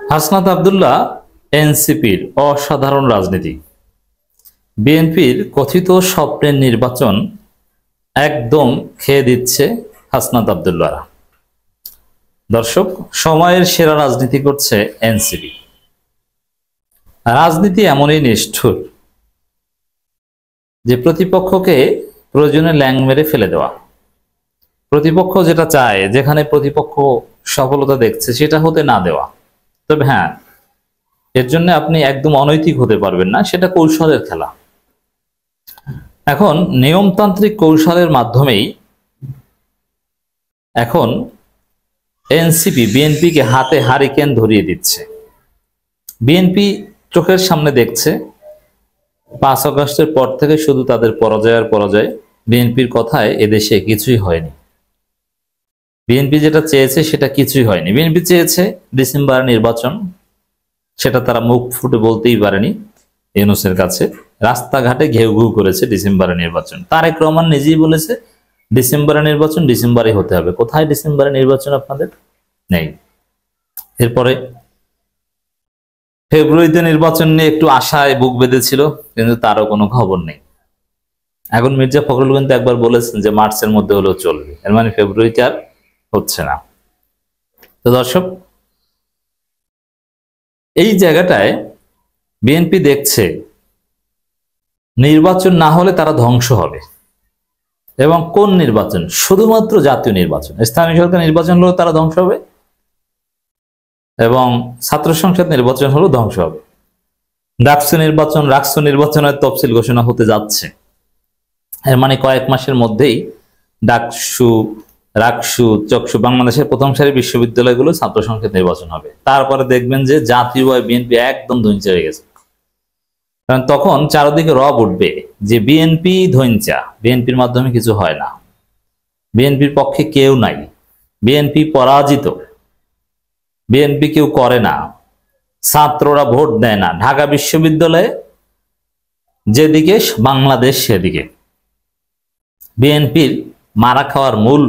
হাসনাত আব্দুল্লাহ এনসিপির অসাধারণ রাজনীতি, বিএনপির কথিত স্বপ্নের নির্বাচন একদম খেয়ে দিচ্ছে হাসনাত আব্দুল্লাহ। দর্শক, সময়ের সেরা রাজনীতি করছে এনসিপি। রাজনীতি এমনই নিষ্ঠুর যে প্রতিপক্ষকে প্রয়োজনে ল্যাং মেরে ফেলে দেওয়া। প্রতিপক্ষ যেটা চায়, যেখানে প্রতিপক্ষ সফলতা দেখছে সেটা হতে না দেওয়া। তবে হ্যাঁ, এর জন্য আপনি একদম অনৈতিক হতে পারবেন না, সেটা কৌশলের খেলা। এখন নিয়মতান্ত্রিক কৌশলের মাধ্যমেই এখন এনসিপি বিএনপিকে হাতে হারিকেন ধরিয়ে দিচ্ছে। বিএনপি চোখের সামনে দেখছে 5 আগস্টের পর থেকে শুধু তাদের পরাজয় আর পরাজয়। বিএনপির কথায় এদেশে কিছুই হয়নি। বিএনপি যেটা চেয়েছে সেটা কিছুই হয়নি। বিএনপি চেয়েছে ডিসেম্বর নির্বাচন, সেটা তারা মুখ ফুটে বলতেই পারেনি ইউনূসের কাছে। রাস্তাঘাটে ঘেউ ঘেউ করেছে ডিসেম্বরের নির্বাচন। তারেক রহমান নিজেই বলেছে ডিসেম্বরের নির্বাচন ডিসেম্বরে হতে হবে। কোথায় ডিসেম্বরের নির্বাচন আপনাদের? নেই। এরপরে ফেব্রুয়ারিতে নির্বাচন নিয়ে একটু আশায় বুক বেঁধেছিল, কিন্তু তারও কোনো খবর নেই। এখন মির্জা ফখরুল কিন্তু একবার বলেছেন যে মার্চের মধ্যে হলেও চলবে, এর মানে ফেব্রুয়ারিতে আর হচ্ছে না। তো দর্শক, এই জায়গাটায় বিএনপি দেখছে নির্বাচন না হলে তারা ধ্বংস হবে। এবং কোন নির্বাচন? শুধুমাত্র জাতীয় নির্বাচন। স্থানীয় সরকার নির্বাচন হলেও তারা ধ্বংস হবে, এবং ছাত্র সংসদ নির্বাচন হলেও ধ্বংস হবে। রাকসু নির্বাচনের তফসিল ঘোষণা হতে যাচ্ছে। এর মানে কয়েক মাসের মধ্যেই রাকসু, চকসু, বাংলাদেশের প্রথম সারি বিশ্ববিদ্যালয়গুলো ছাত্র সংসদ নির্বাচন হবে। তারপরে দেখবেন যে জাতীয় বিএনপি একদম ধৈর্য হয়ে গেছে। কারণ তখন চারদিকে রব উঠবে যে বিএনপি ধৈর্যা, বিএনপির মাধ্যমে কিছু হয় না, বিএনপির পক্ষে কেউ নাই, বিএনপি পরাজিত, বিএনপি কেউ করে না, ছাত্ররা ভোট দেয় না। ঢাকা বিশ্ববিদ্যালয়ে যেদিকে বাংলাদেশ সেদিকে। বিএনপির মারা খাওয়ার মূল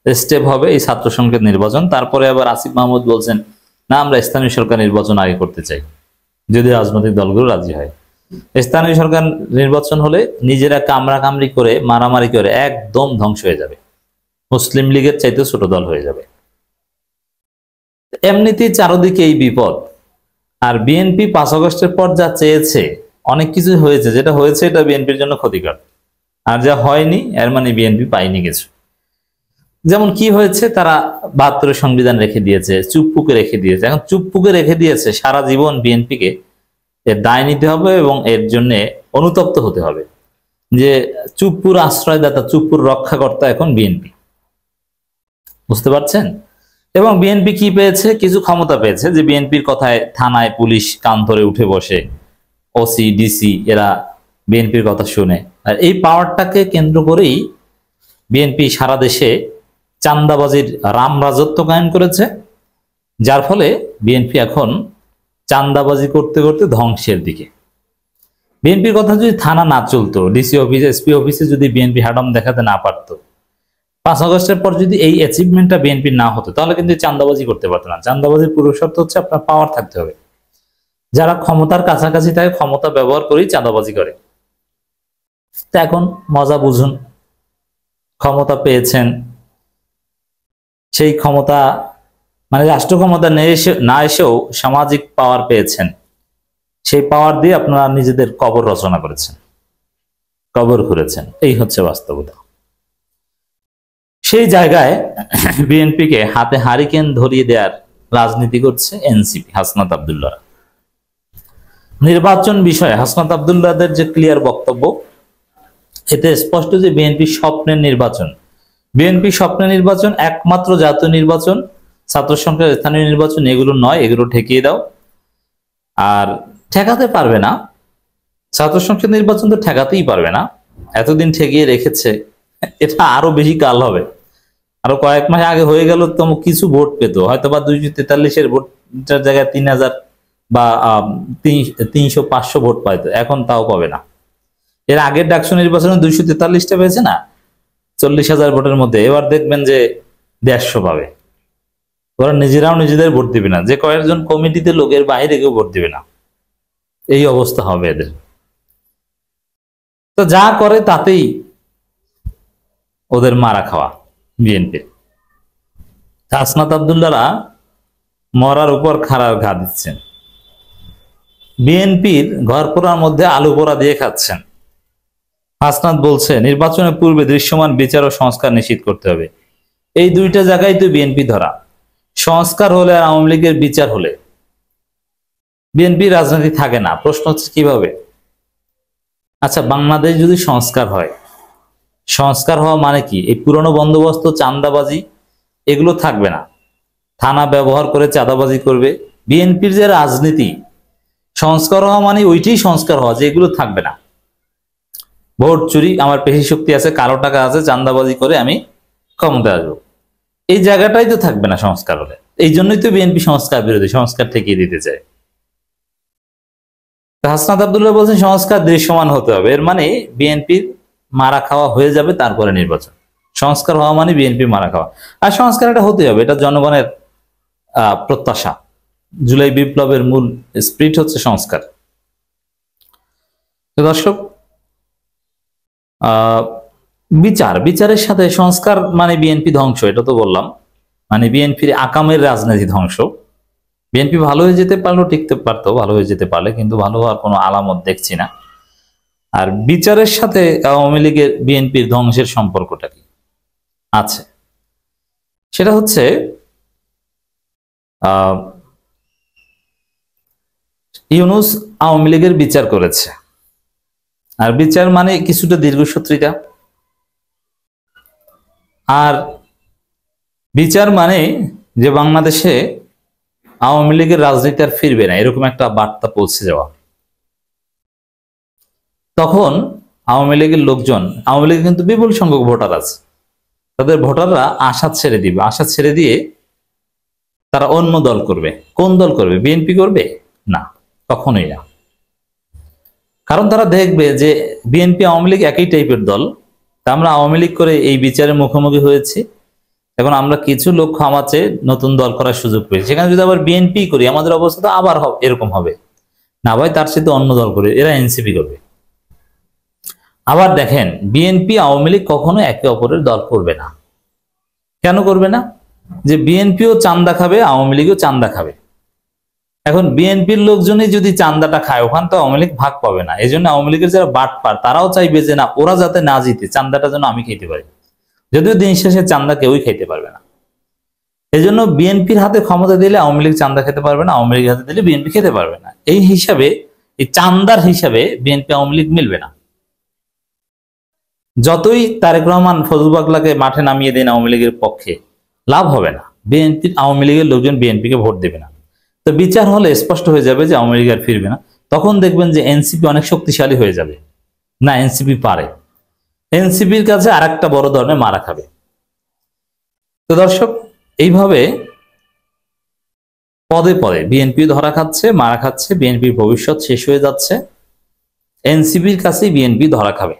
স্টেপ হবে এই ছাত্র সংসদ নির্বাচন। তারপরে আবার আসিফ মাহমুদ বলছেন না, আমরা স্থানীয় সরকার নির্বাচন আগে করতে চাই, যদি রাজনৈতিক দলগুলো রাজি হয়। স্থানীয় সরকার নির্বাচন হলে নিজেরা কামড়াকামড়ি করে, মারামারি করে একদম ধ্বংস হয়ে যাবে, মুসলিম লীগের চাইতে ছোট দল হয়ে যাবে। এমনিতেই চারদিকে এই বিপদ। আর বিএনপি 5 আগস্টের পর যা চেয়েছে, অনেক কিছু হয়েছে, যেটা হয়েছে এটা বিএনপির জন্য ক্ষতিকর। আর যা হয়নি এর মানে বিএনপি পায়নি কিছু। যেমন কি হয়েছে, তারা 72 সংবিধান রেখে দিয়েছে, চুপ্পুকে রেখে দিয়েছে। এখন চুপ্পুকে রেখে দিয়েছে, সারা জীবন বিএনপিকে এর দায় নিতে হবে এবং এর জন্য অনুতপ্ত হতে হবে যে চুপ্পুর আশ্রয়দাতা, চুপ্পুর রক্ষাকর্তা এখন বিএনপি। বুঝতে পারছেন? এবং বিএনপি কি পেয়েছে? কিছু ক্ষমতা পেয়েছে, যে বিএনপির কথায় থানায় পুলিশ কান ধরে উঠে বসে, ওসি ডিসি এরা বিএনপির কথা শুনে। আর এই পাওয়ারটাকে কেন্দ্র করেই বিএনপি সারা দেশে চাঁদাবাজির রাম রাজত্ব কায়েম করেছে, যার ফলে বিএনপি এখন চাঁদাবাজি করতে করতে ধ্বংসের দিকে। বিএনপির কথা যদি থানা না চলতো, ডিসি অফিসে, এসপি অফিসে যদি বিএনপি হ্যাডম দেখাতে না পারতো, 5 আগস্টের পর যদি এই অ্যাচিভমেন্টটা বিএনপির না হতো, তাহলে কিন্তু চাঁদাবাজি করতে পারতো না। চাঁদাবাজির পুরো শর্ত হচ্ছে আপনার পাওয়ার থাকতে হবে। যারা ক্ষমতার কাছাকাছি থাকে, ক্ষমতা ব্যবহার করেই চাঁদাবাজি করে। তো এখন মজা বুঝুন, ক্ষমতা পেয়েছেন, সেই ক্ষমতা মানে রাষ্ট্র ক্ষমতা না এসেও সামাজিক পাওয়ার পেয়েছেন। সেই পাওয়ার দিয়ে আপনারা নিজেদের কবর রচনা করেছেন, কবর খুঁড়েছেন। এই হচ্ছে বাস্তবতা। সেই জায়গায় বিএনপিকে হাতে হারিকেন ধরিয়ে দেওয়ার রাজনীতি করছে এনসিপি, হাসনাত আব্দুল্লাহ। নির্বাচন বিষয়ে হাসনাত আব্দুল্লাহদের যে ক্লিয়ার বক্তব্য, এতে স্পষ্ট যে বিএনপি স্বপ্নের নির্বাচন, বিএনপি স্বপ্নের নির্বাচন একমাত্র জাতীয় নির্বাচন, ছাত্র সংসদ, স্থানীয় নির্বাচন এগুলো নয়, এগুলো ঠেকিয়ে দাও। আর ঠেকাতে পারবে না, ছাত্র সংসদ নির্বাচন তো ঠেকাতেই পারবে না, এতদিন ঠেকিয়ে রেখেছে। এটা আরো বেশি কাল হবে, আরো কয়েক মাস আগে হয়ে গেল তো কিছু ভোট পেত, হয়তো বা 243-এর ভোটের জায়গায় 3000 বা 300-500 ভোট পাইতো, এখন তাও পাবে না। এর আগের ডাকসু নির্বাচনে 243টা পেয়েছে না, 40,000 ভোটের মধ্যে। এবার দেখবেন যে 150 পাবে। ওরা নিজেরাও নিজেদের ভোট দিবে না, যে কয়েকজন কমিটিতে লোকের বাইরে কেউ ভোট দিবে না, এই অবস্থা হবে এদের। তো যা করে তাতেই ওদের মারা খাওয়া বিএনপির। হাসনাত আব্দুল্লাহরা মরার উপর খাড়ার ঘা দিচ্ছেন, বিএনপির ঘর পোড়ার মধ্যে আলু পোড়া দিয়ে খাচ্ছেন। হাসনাত বলছে নির্বাচনের পূর্বে দৃশ্যমান বিচার ও সংস্কার নিশ্চিত করতে হবে। এই দুইটা জায়গায় তো বিএনপি ধরা, সংস্কার হলে আর আওয়ামী লীগের বিচার হলে বিএনপি রাজনীতি থাকে না। প্রশ্ন হচ্ছে কিভাবে? আচ্ছা, বাংলাদেশ যদি সংস্কার হয়, সংস্কার হওয়া মানে কি? এই পুরনো বন্দোবস্ত, চাঁদাবাজি এগুলো থাকবে না, থানা ব্যবহার করে চাঁদাবাজি করবে। বিএনপির যে রাজনীতি, সংস্কার হওয়া মানে ওইটাই সংস্কার হওয়া, যে এগুলো থাকবে না। ভোট চুরি, আমার পেশি শক্তি আছে, কালো টাকা আছে, চাঁদাবাজি করে আমি ক্ষমতায় আসবো, এই জায়গাটাই তো থাকবে না সংস্কার হলে। এই জন্যই তো বিএনপি সংস্কার বিরোধী, সংস্কার ঠেকিয়ে দিতে চায়। হাসনাত আব্দুল্লাহ বলছেন সংস্কার দৃশ্যমান হতে হবে, এর মানে বিএনপির মারা খাওয়া হয়ে যাবে, তারপরে নির্বাচন। সংস্কার হওয়া মানে বিএনপি মারা খাওয়া, আর সংস্কার এটা হতে হবে, এটা জনগণের প্রত্যাশা। জুলাই বিপ্লবের মূল স্পিরিট হচ্ছে সংস্কার। তো দর্শক, বিচারের সাথে সংস্কার মানে বিএনপি ধ্বংস, এটা তো বললাম। মানে বিএনপির আকামের রাজনীতি ধ্বংস। বিএনপি ভালো হয়ে যেতে পারলেও, টিকতে পারতো ভালো হয়ে যেতে পারলে, কিন্তু ভালো হওয়ার কোনো আলামত দেখছি না। আর বিচারের সাথে আওয়ামী লীগের বিএনপির ধ্বংসের সম্পর্কটা কি আছে? সেটা হচ্ছে ইউনূস আওয়ামী লীগের বিচার করেছে, আর বিচার মানে কিছুটা দীর্ঘসূত্রিতা। আর বিচার মানে যে বাংলাদেশে আওয়ামী লীগের রাজনীতি আর ফিরবে না, এরকম একটা বার্তা পৌঁছে যাওয়া। তখন আওয়ামী লীগের লোকজন, আওয়ামী লীগের কিন্তু বিপুল সংখ্যক ভোটার আছে, তাদের ভোটাররা আশা ছেড়ে দিবে। আশা ছেড়ে দিয়ে তারা অন্য দল করবে। কোন দল করবে? বিএনপি করবে না, কখনোই না। কারণ তারা দেখবে যে বিএনপি আওয়ামী লীগ একই টাইপের দল, তা আমরা আওয়ামী লীগ করে এই বিচারের মুখোমুখি হয়েছি, এখন আমরা কিছু লোক ক্ষমাচে নতুন দল করার সুযোগ পেয়েছি, সেখানে যদি আবার বিএনপি করি আমাদের অবস্থা তো আবার এরকম হবে না। ভাই, তার সাথে অন্য দল করে, এরা এনসিপি করবে। আবার দেখেন, বিএনপি আওয়ামী লীগ কখনো একে অপরের দল করবে না। কেন করবে না? যে বিএনপিও চান্দা খাবে, আওয়ামী লীগও চান্দা খাবে। এখন বিএনপির লোকজনই যদি চান্দাটা খায়, ওখান তো আওয়ামী লীগ ভাগ পাবে না। এই জন্য আওয়ামী লীগের যারা বাটপার, তারাও চাইবে যে না, ওরা যাতে না জিতে, চান্দাটা যেন আমি খেতে পারি। যদিও দিন শেষে চান্দা কেউই খেতে পারবে না। এই জন্য বিএনপির হাতে ক্ষমতা দিলে আওয়ামী লীগ চান্দা খেতে পারবে না, আওয়ামী লীগ হাতে দিলে বিএনপি খেতে পারবে না। এই হিসাবে, এই চান্দার হিসাবে বিএনপি আওয়ামী লীগ মিলবে না। যতই তারেক রহমান ফজলুল পাগলাকে মাঠে নামিয়ে দেন আওয়ামী লীগের পক্ষে, লাভ হবে না। বিএনপি, আওয়ামী লীগের লোকজন বিএনপিকে ভোট দেবে না। তো বিচার হলে স্পষ্ট হয়ে যাবে যে আওয়ামী লীগ আর ফিরবে না। তখন দেখবেন যে এনসিপি অনেক শক্তিশালী হয়ে যাবে। না, এনসিপি পারে, এনসিপির কাছে আর একটা বড় ধরনের মারা খাবে। তো দর্শক, এইভাবে পদে পদে বিএনপি ধরা খাচ্ছে, মারা খাচ্ছে, বিএনপির ভবিষ্যৎ শেষ হয়ে যাচ্ছে, এনসিপির কাছেই বিএনপি ধরা খাবে।